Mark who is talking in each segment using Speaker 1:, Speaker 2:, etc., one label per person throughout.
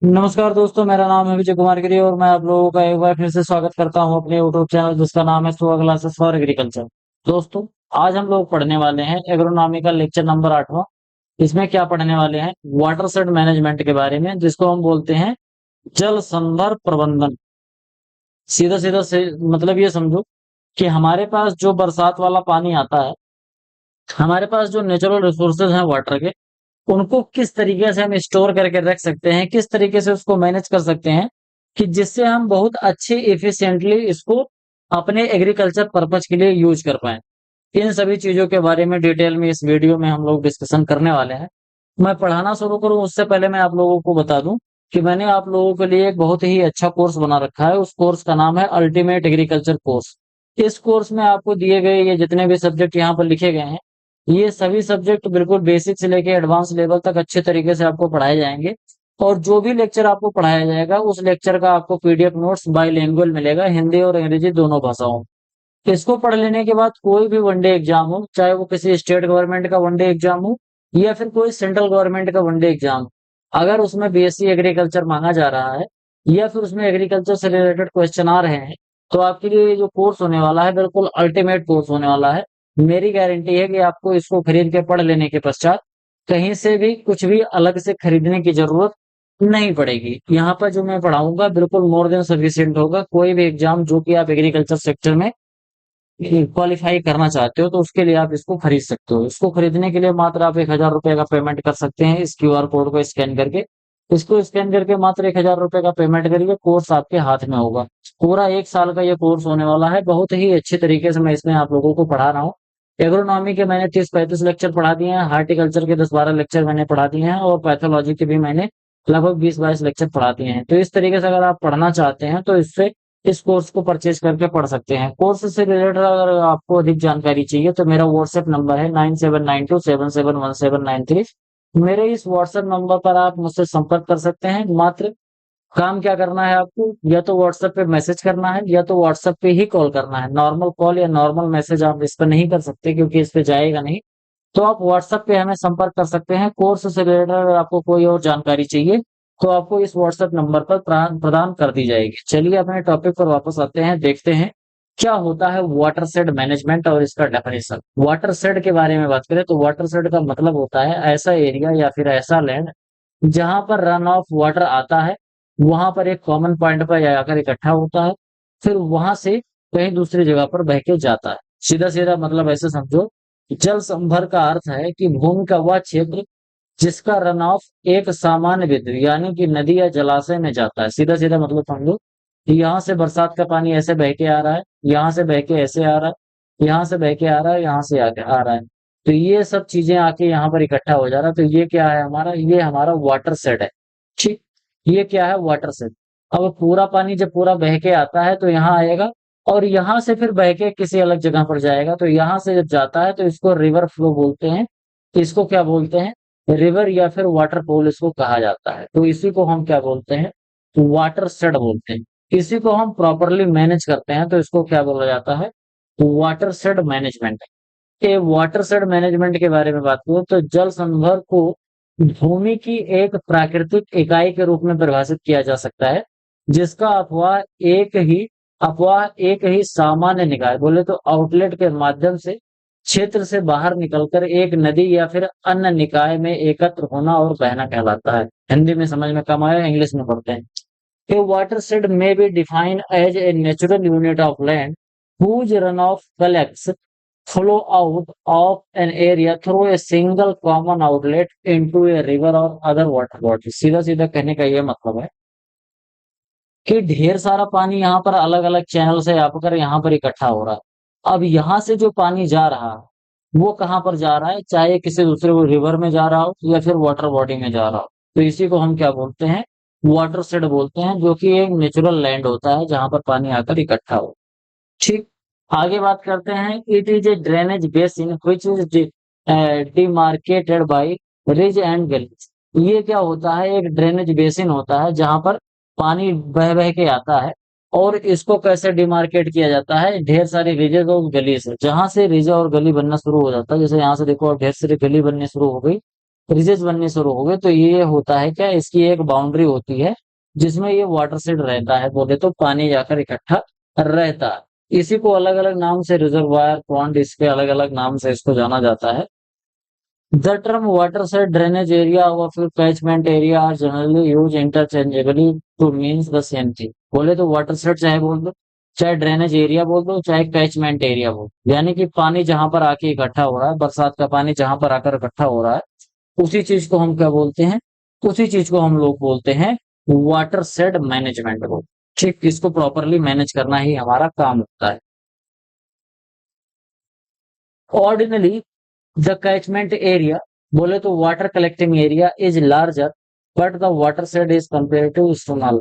Speaker 1: नमस्कार दोस्तों, मेरा नाम है विजय कुमार गिरी और मैं आप लोगों का एक बार फिर से स्वागत करता हूं अपने यूट्यूब चैनल जिसका नाम है सुबह क्लासेस फॉर एग्रीकल्चर। दोस्तों, आज हम लोग पढ़ने वाले हैं एग्रोनॉमी का लेक्चर नंबर 8वां। इसमें क्या पढ़ने वाले हैं? वाटर शेड मैनेजमेंट के बारे में, जिसको हम बोलते हैं जल संदर्भ प्रबंधन। सीधा सीधा से मतलब ये समझो कि हमारे पास जो बरसात वाला पानी आता है, हमारे पास जो नेचुरल रिसोर्सेज हैं वाटर के, उनको किस तरीके से हम स्टोर करके रख सकते हैं, किस तरीके से उसको मैनेज कर सकते हैं कि जिससे हम बहुत अच्छे एफिशिएंटली इसको अपने एग्रीकल्चर पर्पज के लिए यूज कर पाएं। इन सभी चीजों के बारे में डिटेल में इस वीडियो में हम लोग डिस्कशन करने वाले हैं। मैं पढ़ाना शुरू करूं उससे पहले मैं आप लोगों को बता दूं कि मैंने आप लोगों के लिए एक बहुत ही अच्छा कोर्स बना रखा है। उस कोर्स का नाम है अल्टीमेट एग्रीकल्चर कोर्स। इस कोर्स में आपको दिए गए ये जितने भी सब्जेक्ट यहाँ पर लिखे गए हैं, ये सभी सब्जेक्ट बिल्कुल बेसिक से लेके एडवांस लेवल तक अच्छे तरीके से आपको पढ़ाए जाएंगे। और जो भी लेक्चर आपको पढ़ाया जाएगा उस लेक्चर का आपको पीडीएफ नोट्स बाईलिंगुअल मिलेगा, हिंदी और अंग्रेजी दोनों भाषाओं में। इसको पढ़ लेने के बाद कोई भी वनडे एग्जाम हो, चाहे वो किसी स्टेट गवर्नमेंट का वनडे एग्जाम हो या फिर कोई सेंट्रल गवर्नमेंट का वनडे एग्जाम हो, अगर उसमें बीएससी एग्रीकल्चर मांगा जा रहा है या फिर उसमें एग्रीकल्चर से रिलेटेड क्वेश्चन आ रहे हैं, तो आपके लिए ये जो कोर्स होने वाला है बिल्कुल अल्टीमेट कोर्स होने वाला है। मेरी गारंटी है कि आपको इसको खरीद के पढ़ लेने के पश्चात कहीं से भी कुछ भी अलग से खरीदने की जरूरत नहीं पड़ेगी। यहाँ पर जो मैं पढ़ाऊंगा बिल्कुल मोर देन सफिशियंट होगा। कोई भी एग्जाम जो कि आप एग्रीकल्चर सेक्टर में क्वालिफाई करना चाहते हो तो उसके लिए आप इसको खरीद सकते हो। इसको खरीदने के लिए मात्र आप 1,000 रुपए का पेमेंट कर सकते हैं इस क्यूआर कोड को स्कैन करके। इसको स्कैन करके मात्र 1,000 रुपए का पेमेंट करिए, कोर्स आपके हाथ में होगा। पूरा 1 साल का ये कोर्स होने वाला है। बहुत ही अच्छे तरीके से मैं इसमें आप लोगों को पढ़ा रहा हूँ। एग्रोनॉमी के मैंने 30-35 लेक्चर पढ़ा दिए हैं, हार्टिकल्चर के 10-12 लेक्चर मैंने पढ़ा दिए हैं और पैथोलॉजी के भी मैंने लगभग 20-22 लेक्चर पढ़ा दिए हैं। तो इस तरीके से अगर आप पढ़ना चाहते हैं तो इससे इस कोर्स को परचेज करके पढ़ सकते हैं। कोर्स से रिलेटेड अगर आपको अधिक जानकारी चाहिए तो मेरा व्हाट्सएप नंबर है 9792771793। मेरे इस व्हाट्सएप नंबर पर आप मुझसे संपर्क कर सकते हैं। मात्र काम क्या करना है आपको, या तो व्हाट्सएप पे मैसेज करना है या तो व्हाट्सएप पे ही कॉल करना है। नॉर्मल कॉल या नॉर्मल मैसेज आप इस पर नहीं कर सकते क्योंकि इस पे जाएगा नहीं। तो आप व्हाट्सएप पे हमें संपर्क कर सकते हैं। कोर्स से रिलेटेड अगर आपको कोई और जानकारी चाहिए तो आपको इस व्हाट्सएप नंबर पर प्रदान कर दी जाएगी। चलिए अपने टॉपिक पर वापस आते हैं, देखते हैं क्या होता है वाटर शेड मैनेजमेंट और इसका डेफिनेशन। वाटर शेड के बारे में बात करें तो वाटर शेड का मतलब होता है ऐसा एरिया या फिर ऐसा लैंड जहां पर रन ऑफ वाटर आता है, वहां पर एक कॉमन पॉइंट पर आकर इकट्ठा होता है, फिर वहां से कहीं दूसरी जगह पर बह के जाता है। सीधा सीधा मतलब ऐसे समझो, जल संभर का अर्थ है कि भूमि का वह क्षेत्र जिसका रन ऑफ एक सामान्य बिंदु यानी कि नदी या जलाशय में जाता है। सीधा सीधा मतलब समझो कि यहाँ से बरसात का पानी ऐसे बह के आ रहा है, यहाँ से बह के ऐसे आ रहा है, यहाँ से बह के आ रहा है, यहाँ से आके आ रहा है। तो ये सब चीजें आके यहाँ पर इकट्ठा हो जा रहा है। तो ये क्या है हमारा? ये हमारा वाटर सेट है। ठीक, ये क्या है? Water set. अब पूरा पानी जब पूरा बह के आता है तो यहाँ आएगा और यहाँ से फिर बह के किसी अलग जगह पर जाएगा। तो यहाँ से जब जाता है तो इसको रिवर फ्लो बोलते हैं। इसको क्या बोलते हैं? रिवर या फिर वाटरफॉल इसको कहा जाता है। तो इसी को हम क्या बोलते हैं? वाटर शेड बोलते हैं। इसी को हम प्रॉपरली मैनेज करते हैं तो इसको क्या बोला जाता है? Water shade management. ये वाटर शेड मैनेजमेंट के बारे में बात करूं तो जल संभर को भूमि की एक प्राकृतिक इकाई के रूप में परिभाषित किया जा सकता है, जिसका अफवाह एक ही सामान्य निकाय बोले तो आउटलेट के माध्यम से क्षेत्र से बाहर निकलकर एक नदी या फिर अन्य निकाय में एकत्र होना और बहना कहलाता है। हिंदी में समझ में कम आया, इंग्लिश में पढ़ते हैं। A watershed may be defined as a natural unit of land whose runoff collects flow out of an area through a single common outlet into a river or other water body। सीधा सीधा कहने का ये मतलब है कि ढेर सारा पानी यहाँ पर अलग अलग चैनल से आकर यहाँ पर इकट्ठा हो रहा है। अब यहाँ से जो पानी जा रहा है वो कहाँ पर जा रहा है, चाहे किसी दूसरे रिवर में जा रहा हो या फिर वाटर बॉडी में जा रहा हो, तो इसी को हम क्या बोलते हैं? वाटर शेड बोलते हैं, जो कि एक नेचुरल लैंड होता है जहां पर पानी आकर इकट्ठा हो। ठीक, आगे बात करते हैं। It is a drainage basin which is demarcated by ridge and gullies. ये क्या होता है? एक ड्रेनेज बेसिन होता है जहां पर पानी बह बह के आता है और इसको कैसे डिमार्केट किया जाता है? ढेर सारी रिजेज और गली से, जहां से रिज और गली बनना शुरू हो जाता है। जैसे यहाँ से देखो ढेर सारी गली बननी शुरू हो गई रिजेस बनने शुरू हो गए, तो ये होता है क्या, इसकी एक बाउंड्री होती है जिसमें ये वाटर सीड रहता है, बोले तो पानी जाकर इकट्ठा रहता है। इसी को अलग अलग नाम से रिजर्वायर, पॉन्ड, इसके अलग अलग नाम से इसको जाना जाता है। The term water side drainage area और फिर catchment area are generally use interchangeably to means the same thing. बोले तो वाटर साइड चाहे बोल दो, चाहे ड्रेनेज एरिया बोल दो, चाहे कैचमेंट एरिया बोल दो, यानी कि पानी जहां पर आके इकट्ठा हो रहा है, बरसात का पानी जहां पर आकर इकट्ठा हो रहा है, उसी चीज को हम क्या बोलते हैं, उसी चीज को हम लोग बोलते हैं वाटर शेड मैनेजमेंट को। ठीक, इसको प्रॉपरली मैनेज करना ही हमारा काम होता है। ऑर्डिनली द कैचमेंट एरिया, बोले तो water collecting area is larger but the water shade is comparative small.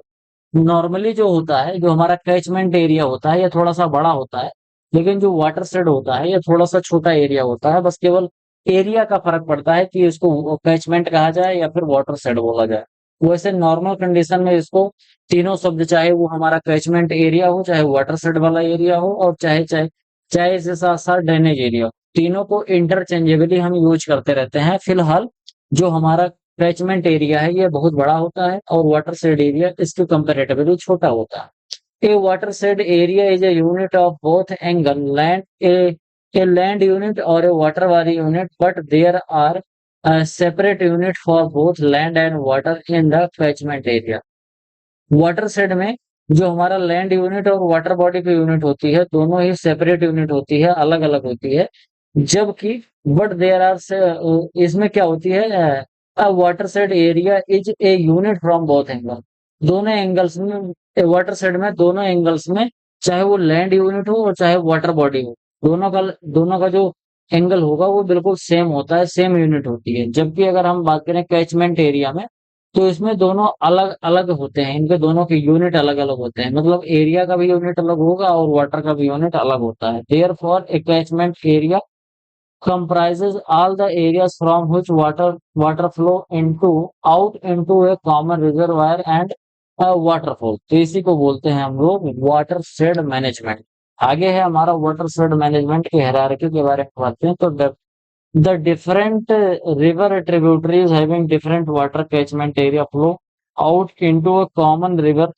Speaker 1: Normally जो होता है, जो हमारा कैचमेंट एरिया होता है, ये थोड़ा सा बड़ा होता है, लेकिन जो वाटर शेड होता है ये थोड़ा सा छोटा एरिया होता है। बस केवल एरिया का फर्क पड़ता है कि इसको कैचमेंट कहा जाए या फिर वाटर शेड बोला जाए। वैसे नॉर्मल कंडीशन में इसको तीनों शब्द, चाहे वो हमारा कैचमेंट एरिया हो, चाहे वाटर शेड वाला एरिया हो, और चाहे चाहे चाहे इसके साथ साथ ड्रेनेज एरिया हो, तीनों को इंटरचेंजेबली हम यूज करते रहते हैं। फिलहाल जो हमारा कैचमेंट एरिया है ये बहुत बड़ा होता है और वाटर शेड एरिया इसके कंपेरेटिवली छोटा होता है। A watershed area is a unit of both angle land, a land unit और ए वाटर वाली unit, but there are separate unit for both land and water in the catchment area. Watershed में जो हमारा land unit और water body की unit होती है, दोनों ही सेपरेट यूनिट होती है, अलग अलग होती है। जबकि बट देयर आर से, इसमें क्या होती है, water shade area is a unit from both angle. दोनों एंगल्स में, वाटर शेड में दोनों एंगल्स में, चाहे वो लैंड यूनिट हो और चाहे वाटर बॉडी हो, दोनों का जो एंगल होगा वो बिल्कुल सेम होता है, सेम यूनिट होती है। जबकि अगर हम बात करें कैचमेंट एरिया में, तो इसमें दोनों अलग अलग होते हैं, इनके दोनों के यूनिट अलग अलग होते हैं, मतलब एरिया का भी यूनिट अलग होगा और वाटर का भी यूनिट अलग होता है। Therefore a catchment area comprises all the areas from which water flow into out into a common reservoir and a waterfall। तो इसी को बोलते हैं हम लोग वाटर शेड मैनेजमेंट। आगे है हमारा वाटर शेड मैनेजमेंट की हायरार्की के बारे में बात करें तो the different river tributaries having different water catchment area flow out into a common river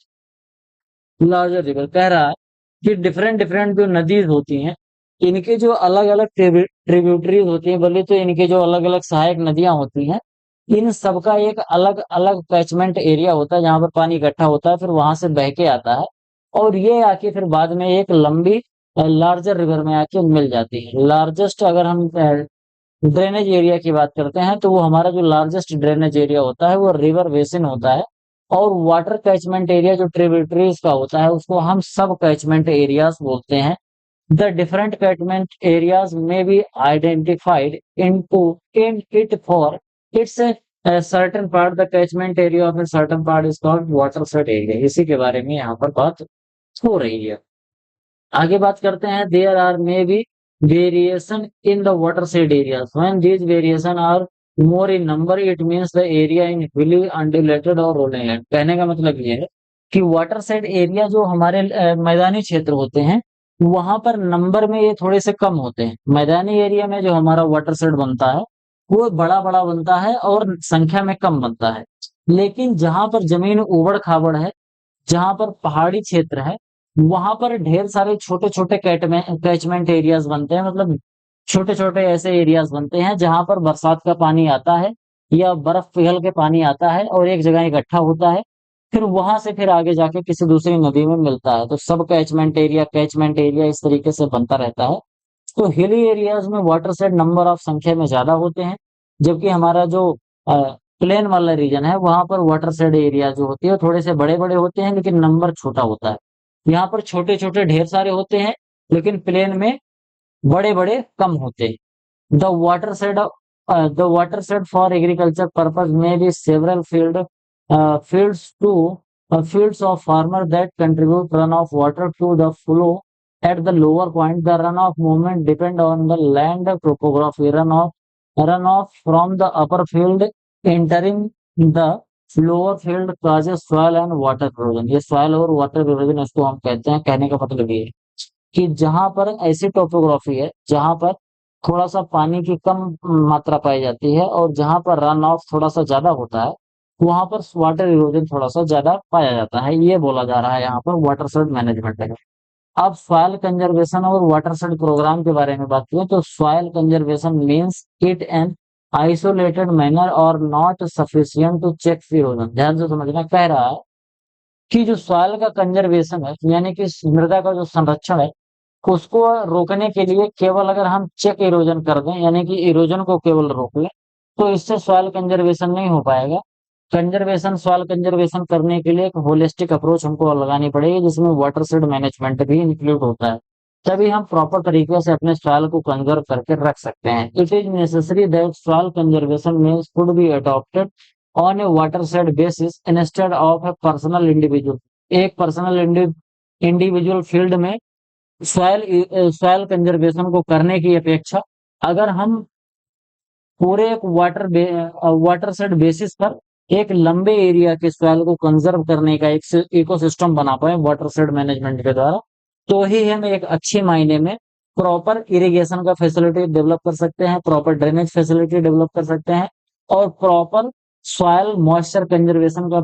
Speaker 1: larger river. कह रहा है कि डिफरेंट डिफरेंट जो नदीज होती हैं, इनके जो अलग अलग ट्रिब्यूटरीज होती हैं, बोले तो इनके जो अलग अलग सहायक नदियां होती हैं, इन सबका एक अलग अलग कैचमेंट एरिया होता है जहां पर पानी इकट्ठा होता है, फिर वहां से बह के आता है और ये आके फिर बाद में एक लंबी लार्जर रिवर में आके मिल जाती है। लार्जेस्ट, अगर हम ड्रेनेज एरिया की बात करते हैं, तो वो हमारा जो लार्जेस्ट ड्रेनेज एरिया होता है वो रिवर बेसिन होता है। और वाटर कैचमेंट एरिया जो ट्रिब्यूटरीज का होता है उसको हम सब कैचमेंट एरियाज बोलते हैं। The different catchment areas may be identified into in it for its a certain part, the catchment area of a certain part is called watershed area। इसी के बारे में यहाँ पर बात हो रही है। आगे बात करते हैं, there are may be variation in the watershed areas, when these variation are more in number it means the area in hilly undulated और rolling land। कहने का मतलब ये है कि वाटरशेड एरिया जो हमारे मैदानी क्षेत्र होते हैं, वहां पर नंबर में ये थोड़े से कम होते हैं। मैदानी एरिया में जो हमारा वाटरशेड बनता है वो बड़ा बड़ा बनता है और संख्या में कम बनता है। लेकिन जहां पर जमीन उबड़ खाबड़ है, जहां पर पहाड़ी क्षेत्र है, वहां पर ढेर सारे छोटे छोटे कैचमेंट एरियाज बनते हैं, मतलब छोटे छोटे ऐसे एरियाज बनते हैं जहां पर बरसात का पानी आता है या बर्फ पिघल के पानी आता है और एक जगह इकट्ठा होता है, फिर वहां से फिर आगे जाके किसी दूसरी नदी में मिलता है। तो सब कैचमेंट एरिया इस तरीके से बनता रहता है। तो हिली एरियाज में वाटर शेड नंबर ऑफ संख्या में ज्यादा होते हैं, जबकि हमारा जो प्लेन वाला रीजन है वहां पर वाटर शेड एरिया जो होती है थोड़े से बड़े बड़े होते हैं लेकिन नंबर छोटा होता है। यहाँ पर छोटे छोटे ढेर सारे होते हैं लेकिन प्लेन में बड़े बड़े कम होते हैं। The water shade for agriculture purpose में भी several fields to fields of farmer that contribute runoff water to the flow at the lower point। The runoff movement depend on the land topography। Runoff from the upper field entering the lower field causes soil and water erosion। ये soil और water erosion इसको हम कहते हैं। कहने का मतलब ये है कि जहां पर ऐसी टोपोग्राफी है जहां पर थोड़ा सा पानी की कम मात्रा पाई जाती है, और जहां पर रन ऑफ थोड़ा सा ज्यादा होता है वहां पर वाटर इरोजन थोड़ा सा ज्यादा पाया जाता है। ये बोला जा रहा है यहाँ पर वाटरशेड मैनेजमेंट है। अब सॉइल कंजर्वेशन और वाटरशेड प्रोग्राम के बारे में बात करें तो soil conservation means it an isolated manner और not sufficient to check erosion. ध्यान से समझना, कह रहा है कि जो सॉइल का कंजर्वेशन है यानी कि मृदा का जो संरक्षण है उसको रोकने के लिए केवल अगर हम चेक इरोजन कर दें यानी कि इरोजन को केवल रोक लें तो इससे सॉइल कंजर्वेशन नहीं हो पाएगा। कंजर्वेशन सॉइल कंजर्वेशन करने के लिए एक होलिस्टिक अप्रोच हमको लगानी पड़ेगी जिसमें वाटरशेड मैनेजमेंट भी इंक्लूड होता है। तभी हम प्रॉपर तरीके से अपने सॉइल को कंजर्व करके रख सकते हैं। It is necessary that soil conservation means could be adopted on a watershed basis instead of a personal individual। एक पर्सनल इंडिविजुअल फील्ड में सॉइल कंजर्वेशन को करने की अपेक्षा अगर हम पूरे एक वाटरशेड बेसिस पर एक लंबे एरिया के सॉइल को कंजर्व करने का एक इकोसिस्टम बना पाए वाटरशेड मैनेजमेंट के द्वारा, तो ही हम एक अच्छे मायने में प्रॉपर इरिगेशन का फैसिलिटी डेवलप कर सकते हैं, प्रॉपर ड्रेनेज फैसिलिटी डेवलप कर सकते हैं, और प्रॉपर सॉइल मॉइस्चर कंजर्वेशन का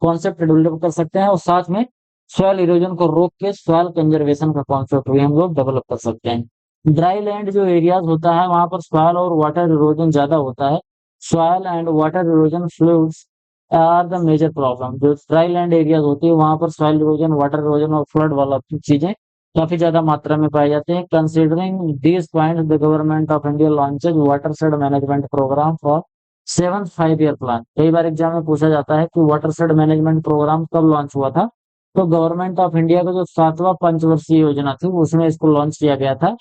Speaker 1: कॉन्सेप्ट डेवलप कर सकते हैं, और साथ में सॉइल इरोजन को रोक के सॉइल कंजर्वेशन का कॉन्सेप्ट भी हम लोग डेवलप कर सकते हैं। ड्राई लैंड जो एरियाज होता है वहां पर सॉइल और वाटर इरोजन ज्यादा होता है। Soil and water erosion floods are the major problem. जो ड्राई लैंड एरियाज होती है वहां पर सॉइल इरोजन, वाटर इरोजन और फ्लड वाला चीजें काफी ज्यादा मात्रा में पाई जाती है। Considering these points the government of India launches watershed management programme for 7th 5 year plan. कई बार एग्जाम में पूछा जाता है कि वाटरशेड मैनेजमेंट प्रोग्राम कब लॉन्च हुआ था, तो गवर्नमेंट ऑफ इंडिया का जो 7वां पंचवर्षीय योजना थी उसमें इसको लॉन्च किया गया था,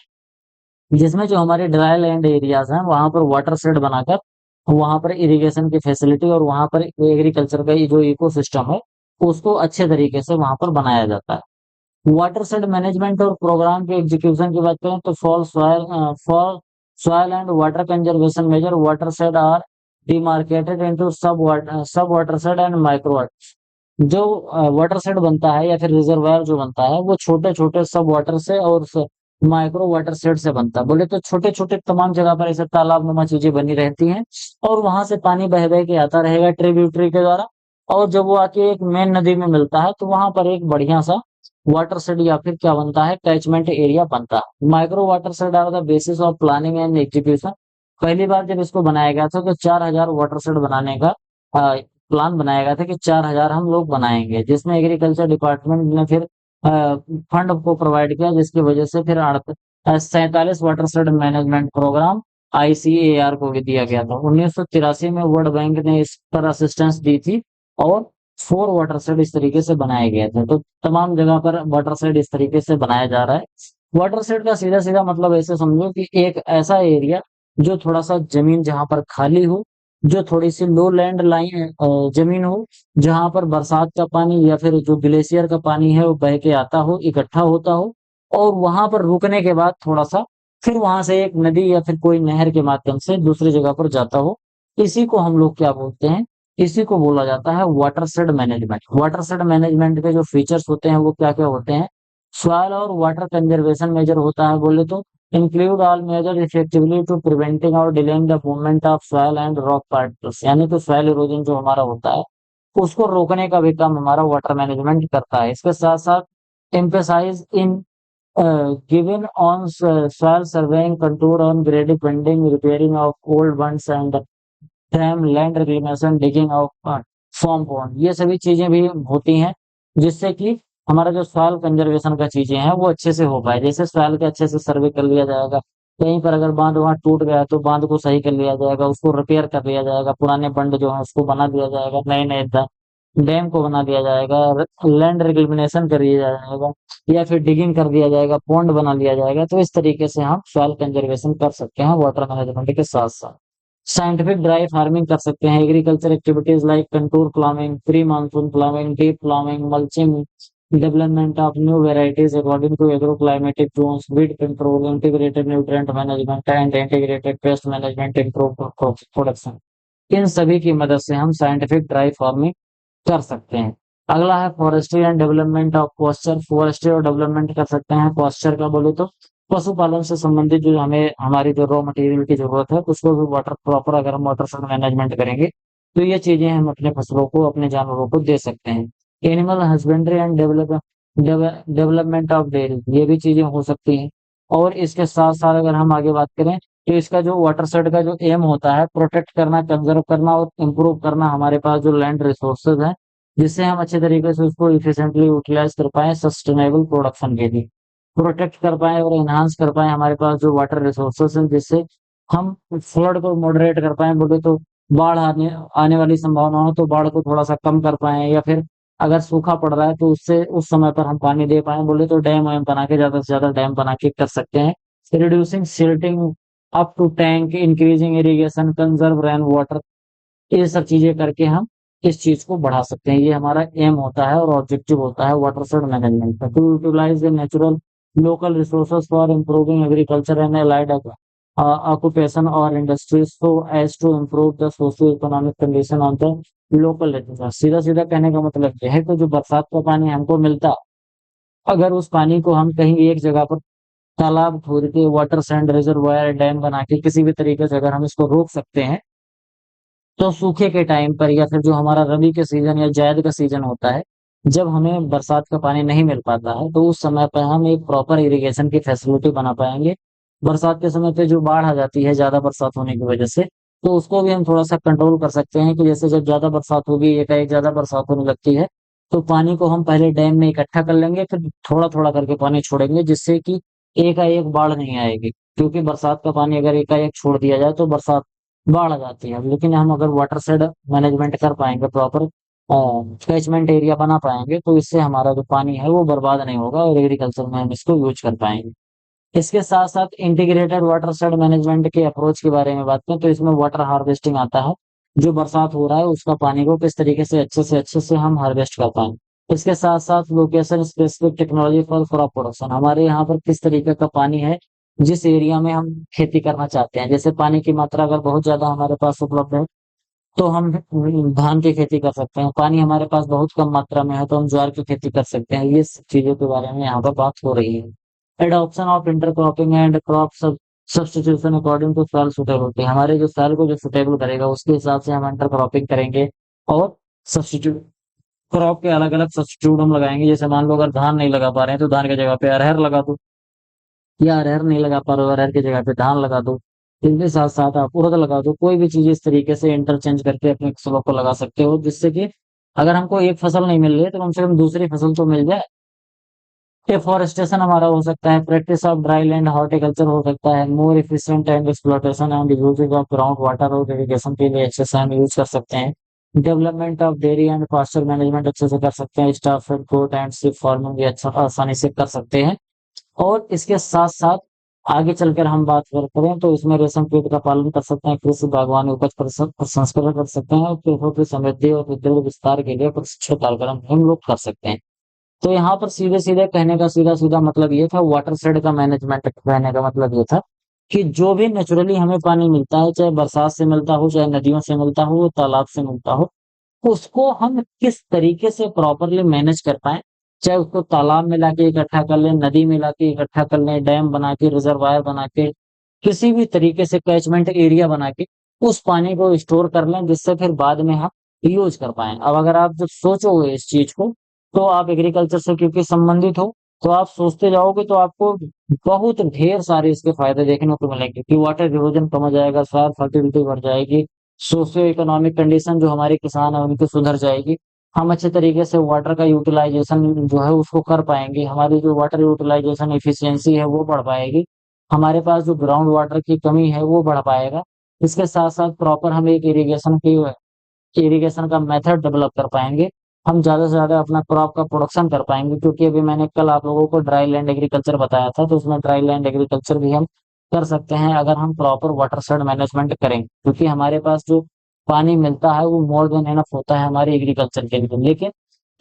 Speaker 1: जिसमें जो हमारे ड्राई लैंड एरियाज हैं वहां पर वाटरशेड बनाकर वहां पर इरिगेशन की फैसिलिटी और वहां पर एग्रीकल्चर का जो इकोसिस्टम है उसको अच्छे तरीके से वहां पर बनाया जाता है। वाटरशेड मैनेजमेंट और प्रोग्राम के एग्जीक्यूशन की बात करें तो for soil and water conservation measure watershed are demarcated into sub watershed and micro water. जो वाटरशेड बनता है या फिर रिजर्वायर जो बनता है वो छोटे छोटे सब वाटर से और माइक्रो वाटर शेड से बनता है। बोले तो छोटे छोटे तमाम जगह पर ऐसे तालाब नुमा चीजें बनी रहती हैं, और वहां से पानी बह बह के आता रहेगा ट्रिब्यूटरी के द्वारा, और जब वो आके एक मेन नदी में मिलता है तो वहां पर एक बढ़िया सा वाटर शेड या फिर क्या बनता है, कैचमेंट एरिया बनता है। Micro watershed are the basis of planning and execution. पहली बार जब इसको बनाया गया था तो 4000 वाटर शेड बनाने का प्लान बनाया गया था कि 4000 हम लोग बनाएंगे, जिसमें एग्रीकल्चर डिपार्टमेंट ने फिर फंड को प्रोवाइड किया, जिसकी वजह से फिर 47 वाटरशेड मैनेजमेंट प्रोग्राम ICAR को भी दिया गया था। 1983 में वर्ल्ड बैंक ने इस पर असिस्टेंस दी थी, और 4 वाटरशेड इस तरीके से बनाए गए थे। तो तमाम जगह पर वाटरशेड इस तरीके से बनाया जा रहा है। वाटरशेड का सीधा सीधा मतलब ऐसे समझो कि एक ऐसा एरिया जो थोड़ा सा जमीन जहां पर खाली हो, जो थोड़ी सी लो लैंड लाइन जमीन हो, जहां पर बरसात का पानी या फिर जो ग्लेशियर का पानी है वो बह के आता हो, इकट्ठा होता हो, और वहां पर रुकने के बाद थोड़ा सा फिर वहां से एक नदी या फिर कोई नहर के माध्यम से दूसरी जगह पर जाता हो। इसी को हम लोग क्या बोलते हैं, इसी को बोला जाता है वाटरशेड मैनेजमेंट। वाटरशेड मैनेजमेंट के जो फीचर्स होते हैं वो क्या क्या होते हैं, सॉइल और वाटर कंजर्वेशन मेजर होता है बोले तो include all major effectively to preventing और delaying the movement of soil and rock particles. यानी कि सॉइल इरोजन जो हमारा होता है उसको रोकने का भी काम हमारा वाटर मैनेजमेंट करता है। इसके साथ साथ emphasise in given on soil surveying, control on grading, pending, repairing of old bunds and dam, land reclamation, digging of farm pond, ये सभी चीजें भी होती हैं जिससे कि हमारा जो सॉइल कंजर्वेशन का चीजें हैं वो अच्छे से हो पाए। जैसे सॉइल के अच्छे से सर्वे कर लिया जाएगा, कहीं पर अगर बांध वहां टूट गया तो बांध को सही कर लिया जाएगा, उसको रिपेयर कर लिया जाएगा, पुराने बंड जो है उसको बना दिया जाएगा, नए नए डैम को बना दिया जाएगा, लैंड रिक्लेमेशन कर दिया जाएगा, या फिर डिगिंग कर दिया जाएगा, पॉन्ड बना लिया जाएगा। तो इस तरीके से हम सॉइल कंजर्वेशन कर सकते हैं वाटर मैनेजमेंट के साथ साथ। साइंटिफिक ड्राई फार्मिंग कर सकते हैं। Agriculture activities like contour ploughing, pre monsoon ploughing, deep ploughing, mulching, development of new varieties according to agro climatic zones, weed control, integrated nutrient management and integrated pest management, improve production. इन सभी की मदद से हम scientific dry farming कर सकते हैं। अगला है forestry and development of pasture. Forestry और डेवलपमेंट कर सकते हैं पॉस्चर का बोले तो पशुपालन से संबंधित जो हमें हमारी जो रॉ मटेरियल की जरूरत है उसको भी वाटर प्रॉपर अगर हम वाटर से मैनेजमेंट करेंगे तो ये चीजें हम अपने फसलों को अपने जानवरों को दे सकते हैं। Animal husbandry and development of dairy, ये भी चीजें हो सकती हैं। और इसके साथ साथ अगर हम आगे बात करें तो इसका जो वाटरशेड का जो एम होता है प्रोटेक्ट करना, कंजर्व करना और इम्प्रूव करना हमारे पास जो लैंड रिसोर्सेज है, जिससे हम अच्छे तरीके से उसको इफिशिएंटली यूटिलाइज कर पाए सस्टेनेबल प्रोडक्शन के लिए, प्रोटेक्ट कर पाए और एनहांस कर पाए हमारे पास जो वाटर रिसोर्सेज हैं, जिससे हम फ्लड को मॉडरेट कर पाए। बोले तो बाढ़ आने आने वाली संभावना हो तो बाढ़ को थोड़ा सा कम कर पाए, या फिर अगर सूखा पड़ रहा है तो उससे उस समय पर हम पानी दे पाए। बोले तो डैम वैम बना के ज्यादा से ज्यादा डैम बना के कर सकते हैं। Reducing silting up to tank, increasing irrigation, conserve rain water, ये सब चीजें करके हम इस चीज को बढ़ा सकते हैं। ये हमारा एम होता है और ऑब्जेक्टिव होता है वाटरशेड मैनेजमेंट का, to utilise the natural local resources for improving agriculture and allied occupation or industries so as to improve the socio-economic condition of the local area। सीधा सीधा कहने का मतलब यह है कि जो बरसात का पानी हमको मिलता, अगर उस पानी को हम कहीं एक जगह पर तालाब खोद के वाटर सैंड रिजर्वायर डैम बना के किसी भी तरीके से अगर हम इसको रोक सकते हैं, तो सूखे के टाइम पर या फिर जो हमारा रबी के सीजन या जायद का सीजन होता है, जब हमें बरसात का पानी नहीं मिल पाता है, तो उस समय पर हम एक प्रॉपर इरिगेशन की फैसिलिटी बना पाएंगे। बरसात के समय पे जो बाढ़ आ जाती है ज्यादा बरसात होने की वजह से, तो उसको भी हम थोड़ा सा कंट्रोल कर सकते हैं कि जैसे जब ज्यादा बरसात होगी, एकाएक ज्यादा बरसात होने लगती है, तो पानी को हम पहले डैम में इकट्ठा कर लेंगे, फिर थोड़ा थोड़ा करके पानी छोड़ेंगे, जिससे कि एकाएक बाढ़ नहीं आएगी। क्योंकि बरसात का पानी अगर एकाएक छोड़ दिया जाए तो बरसात बाढ़ आ जाती है। लेकिन हम अगर वाटर शेड मैनेजमेंट कर पाएंगे, प्रॉपर कैचमेंट एरिया बना पाएंगे, तो इससे हमारा जो पानी है वो बर्बाद नहीं होगा और एग्रीकल्चर में हम इसको यूज कर पाएंगे। इसके साथ साथ इंटीग्रेटेड वाटर शेड मैनेजमेंट के अप्रोच के बारे में बात करें तो इसमें वाटर हार्वेस्टिंग आता है। जो बरसात हो रहा है उसका पानी को किस तरीके से अच्छे से हम हार्वेस्ट कर पाएं। इसके साथ साथ location specific technology for crop production, हमारे यहाँ पर किस तरीके का पानी है जिस एरिया में हम खेती करना चाहते हैं। जैसे पानी की मात्रा अगर बहुत ज्यादा हमारे पास उपलब्ध है तो हम धान की खेती कर सकते हैं। पानी हमारे पास बहुत कम मात्रा में है तो हम ज्वार की खेती कर सकते हैं। ये सब चीजों के बारे में यहाँ पर बात हो रही है। Adoption of intercropping and crop substitution according to soil suitability, हमारे जो सॉइल को जो सुटेबल करेगा उसके हिसाब से हम इंटरक्रॉपिंग करेंगे और सब्स्टिट्यूट क्रॉप के अलग अलग सब्स्टिट्यूट हम लगाएंगे। जैसे मान लो अगर धान नहीं लगा पा रहे हैं तो धान की जगह पे अरहर लगा दो, या अरहर नहीं लगा पा रहे हो अरहर की जगह पे धान लगा दो। इनके साथ साथ आप उड़द लगा दो। कोई भी चीज इस तरीके से इंटरचेंज करके अपने फसलों को लगा सकते हो, जिससे कि अगर हमको एक फसल नहीं मिल रही है तो कम से कम दूसरी फसल तो मिल जाए। डिफॉरेस्टेशन हमारा हो सकता है, practice of dry land horticulture हो सकता है, more efficient and exploitation and usages of ground water और इरिगेशन के लिए अच्छे से हम यूज कर सकते हैं। Development of dairy and pasture management अच्छे से कर सकते हैं। Staff feed goat and sheep farming भी अच्छा आसानी से कर सकते हैं। और इसके साथ साथ आगे चलकर हम बात करें तो इसमें रेशम कीट का पालन कर सकते हैं, कृषि बागवानी उपज प्रसंस्करण कर सकते हैं और पेड़ों की समृद्धि और उद्योग विस्तार के लिए प्रशिक्षण कार्यक्रम हम लोग कर सकते हैं। तो यहाँ पर सीधे सीधे कहने का सीधा सीधा मतलब ये था, वाटर शेड का मैनेजमेंट कहने का मतलब ये था कि जो भी नेचुरली हमें पानी मिलता है, चाहे बरसात से मिलता हो, चाहे नदियों से मिलता हो, तालाब से मिलता हो, उसको हम किस तरीके से प्रॉपरली मैनेज कर पाए। चाहे उसको तालाब में लाके इकट्ठा कर लें, नदी में लाके इकट्ठा कर लें, डैम बना के, रिजर्वायर बना के, किसी भी तरीके से कैचमेंट एरिया बना के उस पानी को स्टोर कर लें, जिससे फिर बाद में हम यूज कर पाए। अब अगर आप जब सोचोगे इस चीज को, तो आप एग्रीकल्चर से क्योंकि संबंधित हो, तो आप सोचते जाओगे तो आपको बहुत ढेर सारे इसके फायदे देखने को मिलेंगे कि वाटर इरोजन कम हो जाएगा, सॉइल फर्टिलिटी बढ़ जाएगी, सोशियो इकोनॉमिक कंडीशन जो हमारे किसान है उनकी सुधर जाएगी। हम अच्छे तरीके से वाटर का यूटिलाइजेशन जो है उसको कर पाएंगे, हमारी जो वाटर यूटिलाइजेशन एफिशिएंसी है वो बढ़ पाएगी, हमारे पास जो ग्राउंड वाटर की कमी है वो बढ़ पाएगा। इसके साथ साथ प्रॉपर हम एक इरिगेशन का मेथड डेवलप कर पाएंगे। हम ज्यादा से ज्यादा अपना क्रॉप का प्रोडक्शन कर पाएंगे, क्योंकि अभी मैंने कल आप लोगों को ड्राई लैंड एग्रीकल्चर बताया था, तो उसमें ड्राई लैंड एग्रीकल्चर भी हम कर सकते हैं अगर हम प्रॉपर वाटर शेड मैनेजमेंट करें। क्योंकि हमारे पास जो पानी मिलता है वो मोर देन एनफ होता है हमारे एग्रीकल्चर के लिए। लेकिन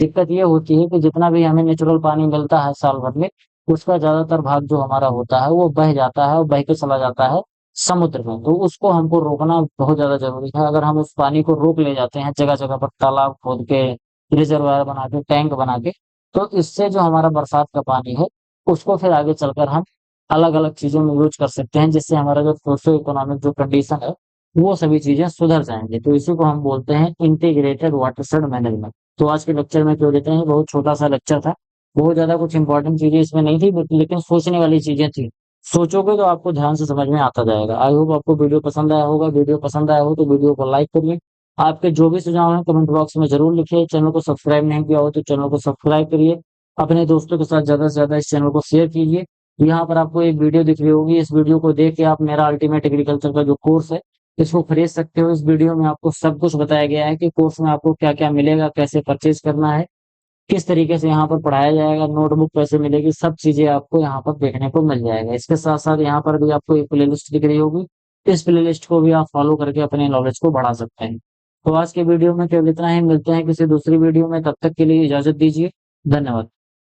Speaker 1: दिक्कत ये होती है कि जितना भी हमें नेचुरल पानी मिलता है साल भर में, उसका ज्यादातर भाग जो हमारा होता है वो बह जाता है और बह के चला जाता है समुद्र में। तो उसको हमको रोकना बहुत ज्यादा जरूरी है। अगर हम उस पानी को रोक ले जाते हैं जगह जगह पर तालाब खोद के, रिजर्वायर बना के, टैंक बना के, तो इससे जो हमारा बरसात का पानी है उसको फिर आगे चलकर हम अलग अलग चीजों में यूज कर सकते हैं, जिससे हमारा जो सोशो इकोनॉमिक जो कंडीशन है वो सभी चीजें सुधर जाएंगे। तो इसी को हम बोलते हैं इंटीग्रेटेड वाटरशेड मैनेजमेंट। तो आज के लेक्चर में क्यों देते हैं, बहुत छोटा सा लेक्चर था, बहुत ज्यादा कुछ इंपॉर्टेंट चीजें इसमें नहीं थी, लेकिन सोचने वाली चीजें थी। सोचोगे तो आपको ध्यान से समझ में आता जाएगा। आई होप आपको वीडियो पसंद आया होगा। वीडियो पसंद आया हो तो वीडियो को लाइक करिए। आपके जो भी सुझाव हैं कमेंट बॉक्स में जरूर लिखिए। चैनल को सब्सक्राइब नहीं किया हो तो चैनल को सब्सक्राइब करिए। अपने दोस्तों के साथ ज्यादा से ज्यादा इस चैनल को शेयर कीजिए। यहाँ पर आपको एक वीडियो दिख रही होगी, इस वीडियो को देख के आप मेरा अल्टीमेट एग्रीकल्चर का जो कोर्स है इसको खरीद सकते हो। इस वीडियो में आपको सब कुछ बताया गया है कि कोर्स में आपको क्या क्या मिलेगा, कैसे परचेज करना है, किस तरीके से यहाँ पर पढ़ाया जाएगा, नोटबुक कैसे मिलेगी, सब चीजें आपको यहाँ पर देखने को मिल जाएगा। इसके साथ साथ यहाँ पर भी आपको एक प्लेलिस्ट दिख रही होगी, इस प्लेलिस्ट को भी आप फॉलो करके अपने नॉलेज को बढ़ा सकते हैं। तो आज के वीडियो में केवल इतना ही, मिलते हैं किसी दूसरी वीडियो में, तब तक के लिए इजाजत दीजिए। धन्यवाद।